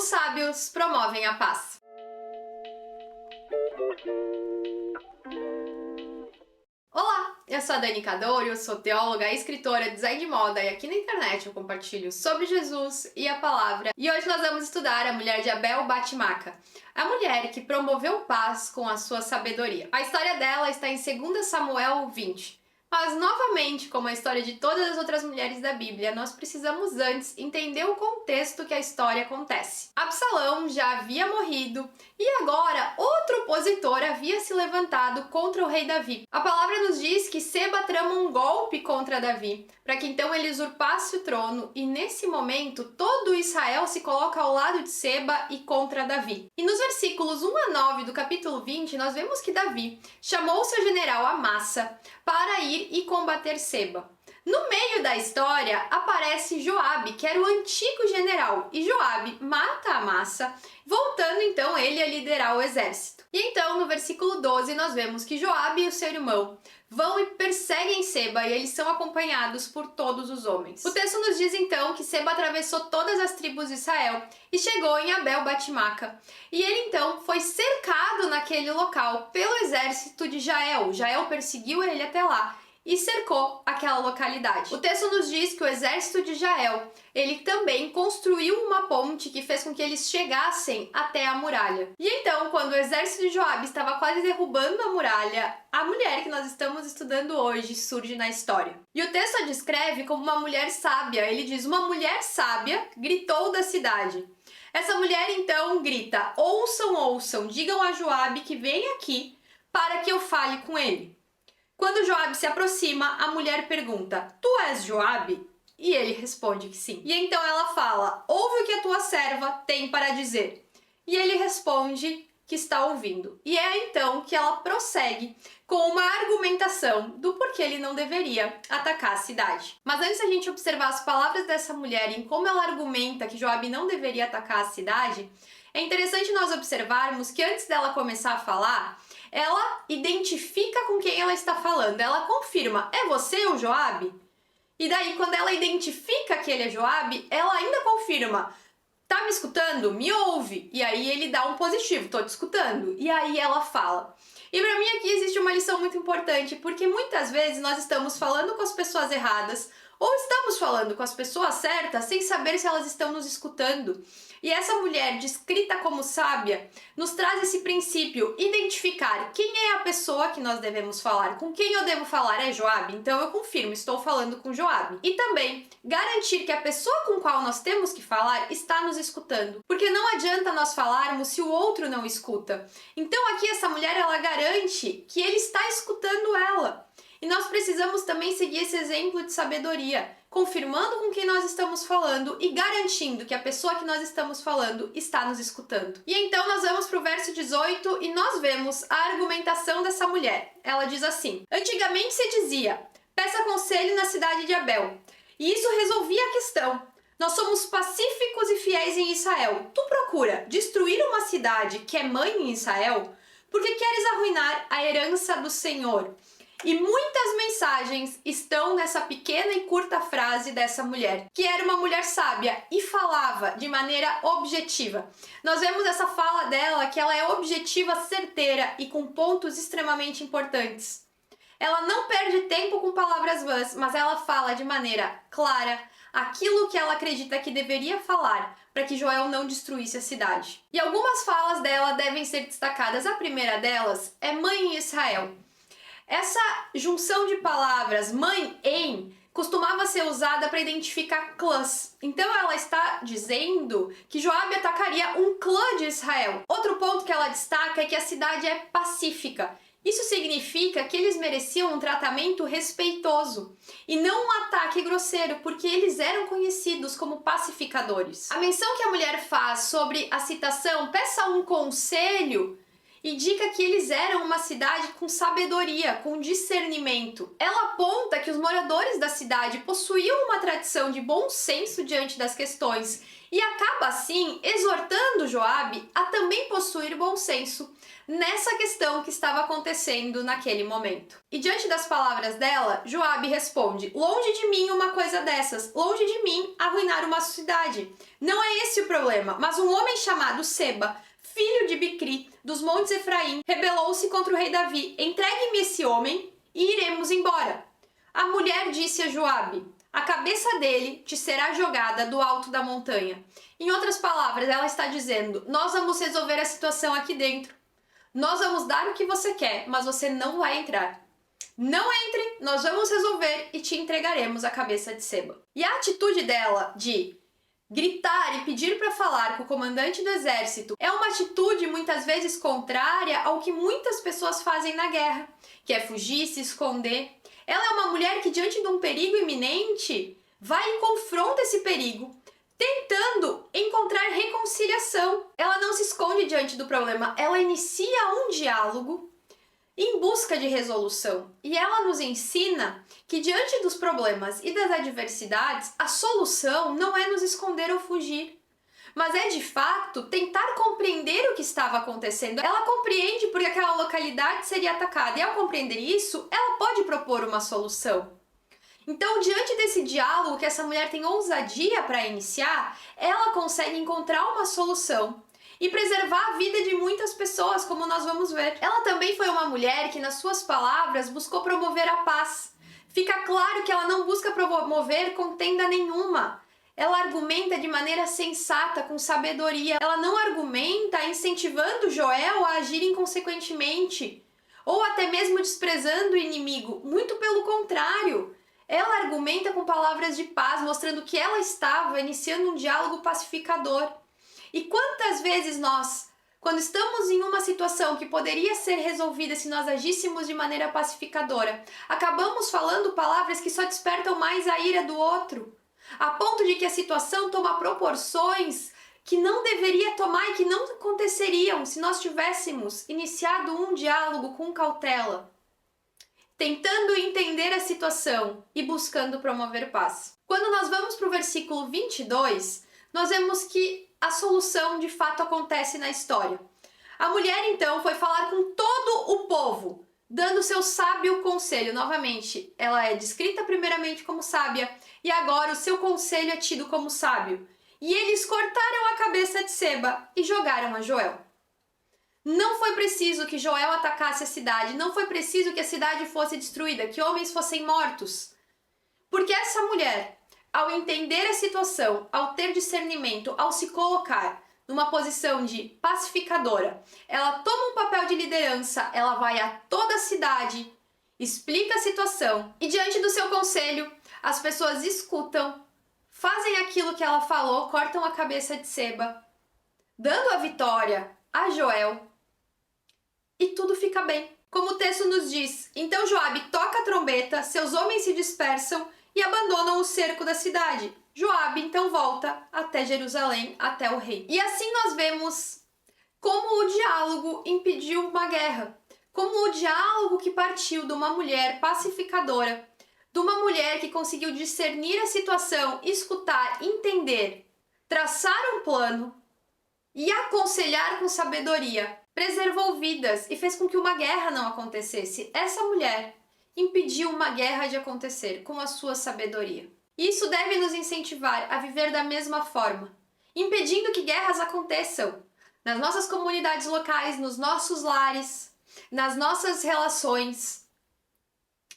Os sábios promovem a paz. Olá, eu sou a Dani Cadori, eu sou teóloga, escritora, design de moda e aqui na internet eu compartilho sobre Jesus e a palavra. E hoje nós vamos estudar a mulher de Abel Bat-Maca, a mulher que promoveu paz com a sua sabedoria. A história dela está em 2 Samuel 20. Mas, novamente, como a história de todas as outras mulheres da Bíblia, nós precisamos antes entender o contexto que a história acontece. Absalão já havia morrido e agora outro opositor havia se levantado contra o rei Davi. A palavra nos diz que Seba trama um golpe contra Davi, para que então ele usurpasse o trono, e nesse momento todo Israel se coloca ao lado de Seba e contra Davi. E nos versículos 1 a 9 do capítulo 20, nós vemos que Davi chamou seu general Amassa para ir e combater Seba. No meio da história aparece Joabe, que era o antigo general, e Joabe mata Amassa, voltando então ele a liderar o exército. E então no versículo 12 nós vemos que Joabe e o seu irmão vão e perseguem Seba, e eles são acompanhados por todos os homens. O texto nos diz então que Seba atravessou todas as tribos de Israel e chegou em Abel Bat-Maca. E ele então foi cercado naquele local pelo exército de Jael. Jael perseguiu ele até lá e cercou aquela localidade. O texto nos diz que o exército de Jael, ele também construiu uma ponte que fez com que eles chegassem até a muralha. E então, quando o exército de Joabe estava quase derrubando a muralha, a mulher que nós estamos estudando hoje surge na história. E o texto a descreve como uma mulher sábia. Ele diz: uma mulher sábia gritou da cidade. Essa mulher então grita: ouçam, ouçam, digam a Joabe que vem aqui para que eu fale com ele. Quando Joabe se aproxima, a mulher pergunta: tu és Joabe? E ele responde que sim. E então ela fala: ouve o que a tua serva tem para dizer. E ele responde que está ouvindo. E é então que ela prossegue com uma argumentação do porquê ele não deveria atacar a cidade. Mas antes da gente observar as palavras dessa mulher em como ela argumenta que Joabe não deveria atacar a cidade, é interessante nós observarmos que antes dela começar a falar, ela identifica com quem ela está falando. Ela confirma: é você o Joabe? E daí, quando ela identifica que ele é Joabe, ela ainda confirma: tá me escutando? Me ouve. E aí ele dá um positivo: tô te escutando. E aí ela fala. E pra mim aqui existe uma lição muito importante, porque muitas vezes nós estamos falando com as pessoas erradas ou estamos falando com as pessoas certas sem saber se elas estão nos escutando. E essa mulher, descrita como sábia, nos traz esse princípio: identificar quem é a pessoa que nós devemos falar. Com quem eu devo falar? É Joabe? Então eu confirmo, estou falando com Joabe. E também garantir que a pessoa com qual nós temos que falar está nos escutando. Porque não adianta nós falarmos se o outro não escuta. Então aqui essa mulher, ela garante que ele está escutando ela. E nós precisamos também seguir esse exemplo de sabedoria, confirmando com quem nós estamos falando e garantindo que a pessoa que nós estamos falando está nos escutando. E então nós vamos para o verso 18 e nós vemos a argumentação dessa mulher. Ela diz assim: antigamente se dizia, peça conselho na cidade de Abel, e isso resolvia a questão. Nós somos pacíficos e fiéis em Israel. Tu procura destruir uma cidade que é mãe em Israel, porque queres arruinar a herança do Senhor. E muitas mensagens estão nessa pequena e curta frase dessa mulher, que era uma mulher sábia e falava de maneira objetiva. Nós vemos essa fala dela que ela é objetiva, certeira e com pontos extremamente importantes. Ela não perde tempo com palavras vãs, mas ela fala de maneira clara aquilo que ela acredita que deveria falar para que Joel não destruísse a cidade. E algumas falas dela devem ser destacadas. A primeira delas é mãe em Israel. Essa junção de palavras, mãe em, costumava ser usada para identificar clãs. Então ela está dizendo que Joabe atacaria um clã de Israel. Outro ponto que ela destaca é que a cidade é pacífica. Isso significa que eles mereciam um tratamento respeitoso e não um ataque grosseiro, porque eles eram conhecidos como pacificadores. A menção que a mulher faz sobre a citação, peça um conselho, indica que eles eram uma cidade com sabedoria, com discernimento. Ela aponta que os moradores da cidade possuíam uma tradição de bom senso diante das questões e acaba assim exortando Joabe a também possuir bom senso nessa questão que estava acontecendo naquele momento. E diante das palavras dela, Joabe responde: longe de mim uma coisa dessas, longe de mim arruinar uma cidade. Não é esse o problema, mas um homem chamado Seba, filho de Bicri, dos montes Efraim, rebelou-se contra o rei Davi. Entregue-me esse homem e iremos embora. A mulher disse a Joabe: a cabeça dele te será jogada do alto da montanha. Em outras palavras, ela está dizendo: nós vamos resolver a situação aqui dentro. Nós vamos dar o que você quer, mas você não vai entrar. Não entre, nós vamos resolver e te entregaremos a cabeça de Seba. E a atitude dela de gritar e pedir para falar com o comandante do exército é uma atitude muitas vezes contrária ao que muitas pessoas fazem na guerra, que é fugir, se esconder. Ela é uma mulher que, diante de um perigo iminente, vai e confronta esse perigo, tentando encontrar reconciliação. Ela não se esconde diante do problema, ela inicia um diálogo em busca de resolução. E ela nos ensina que diante dos problemas e das adversidades, a solução não é nos esconder ou fugir, mas é de fato tentar compreender o que estava acontecendo. Ela compreende porque aquela localidade seria atacada, e ao compreender isso, ela pode propor uma solução. Então, diante desse diálogo que essa mulher tem ousadia para iniciar, ela consegue encontrar uma solução e preservar a vida de muitas pessoas, como nós vamos ver. Ela também foi uma mulher que, nas suas palavras, buscou promover a paz. Fica claro que ela não busca promover contenda nenhuma. Ela argumenta de maneira sensata, com sabedoria. Ela não argumenta incentivando Joel a agir inconsequentemente, ou até mesmo desprezando o inimigo. Muito pelo contrário. Ela argumenta com palavras de paz, mostrando que ela estava iniciando um diálogo pacificador. E quantas vezes nós, quando estamos em uma situação que poderia ser resolvida se nós agíssemos de maneira pacificadora, acabamos falando palavras que só despertam mais a ira do outro, a ponto de que a situação toma proporções que não deveria tomar e que não aconteceriam se nós tivéssemos iniciado um diálogo com cautela, tentando entender a situação e buscando promover paz. Quando nós vamos para o versículo 22, nós vemos que a solução de fato acontece na história. A mulher então foi falar com todo o povo, dando seu sábio conselho. Novamente, ela é descrita primeiramente como sábia e agora o seu conselho é tido como sábio. E eles cortaram a cabeça de Seba e jogaram a Joel. Não foi preciso que Joel atacasse a cidade, não foi preciso que a cidade fosse destruída, que homens fossem mortos. Porque essa mulher, ao entender a situação, ao ter discernimento, ao se colocar numa posição de pacificadora, ela toma um papel de liderança, ela vai a toda a cidade, explica a situação e diante do seu conselho, as pessoas escutam, fazem aquilo que ela falou, cortam a cabeça de Seba, dando a vitória a Joel. E tudo fica bem. Como o texto nos diz, então Joabe toca a trombeta, seus homens se dispersam e abandonam o cerco da cidade. Joabe então volta até Jerusalém, até o rei. E assim nós vemos como o diálogo impediu uma guerra, como o diálogo que partiu de uma mulher pacificadora, de uma mulher que conseguiu discernir a situação, escutar, entender, traçar um plano e aconselhar com sabedoria, preservou vidas e fez com que uma guerra não acontecesse. Essa mulher impediu uma guerra de acontecer com a sua sabedoria. Isso deve nos incentivar a viver da mesma forma, impedindo que guerras aconteçam nas nossas comunidades locais, nos nossos lares, nas nossas relações,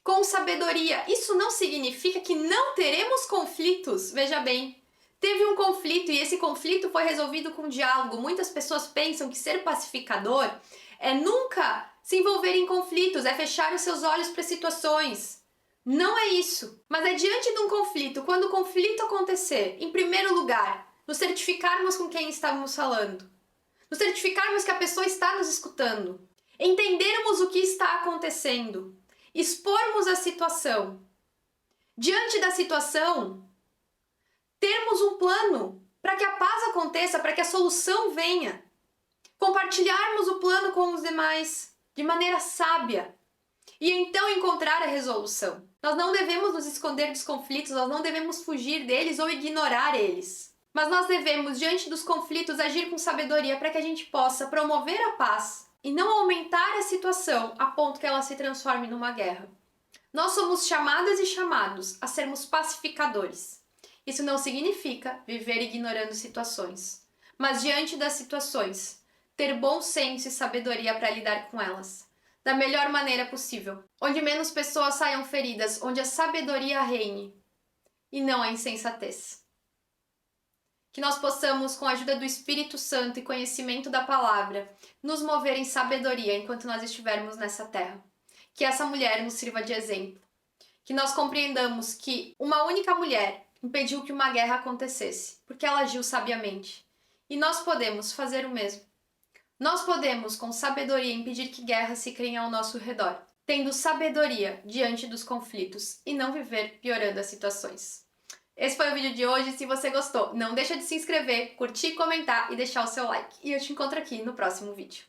com sabedoria. Isso não significa que não teremos conflitos. Veja bem, teve um conflito e esse conflito foi resolvido com diálogo. Muitas pessoas pensam que ser pacificador é nunca se envolver em conflitos, é fechar os seus olhos para situações. Não é isso. Mas é diante de um conflito, quando o conflito acontecer, em primeiro lugar, nos certificarmos com quem estamos falando, nos certificarmos que a pessoa está nos escutando, entendermos o que está acontecendo, expormos a situação. Diante da situação, termos um plano para que a paz aconteça, para que a solução venha. compartilharmos o plano com os demais de maneira sábia e então encontrar a resolução. Nós não devemos nos esconder dos conflitos, nós não devemos fugir deles ou ignorar eles. Mas nós devemos, diante dos conflitos, agir com sabedoria para que a gente possa promover a paz e não aumentar a situação a ponto que ela se transforme numa guerra. Nós somos chamadas e chamados a sermos pacificadores. Isso não significa viver ignorando situações, mas diante das situações, ter bom senso e sabedoria para lidar com elas da melhor maneira possível, onde menos pessoas saiam feridas, onde a sabedoria reine e não a insensatez. Que nós possamos, com a ajuda do Espírito Santo e conhecimento da palavra, nos mover em sabedoria enquanto nós estivermos nessa terra. Que essa mulher nos sirva de exemplo. Que nós compreendamos que uma única mulher impediu que uma guerra acontecesse, porque ela agiu sabiamente. E nós podemos fazer o mesmo. Nós podemos, com sabedoria, impedir que guerras se criem ao nosso redor, tendo sabedoria diante dos conflitos e não viver piorando as situações. Esse foi o vídeo de hoje. Se você gostou, não deixa de se inscrever, curtir, comentar e deixar o seu like. E eu te encontro aqui no próximo vídeo.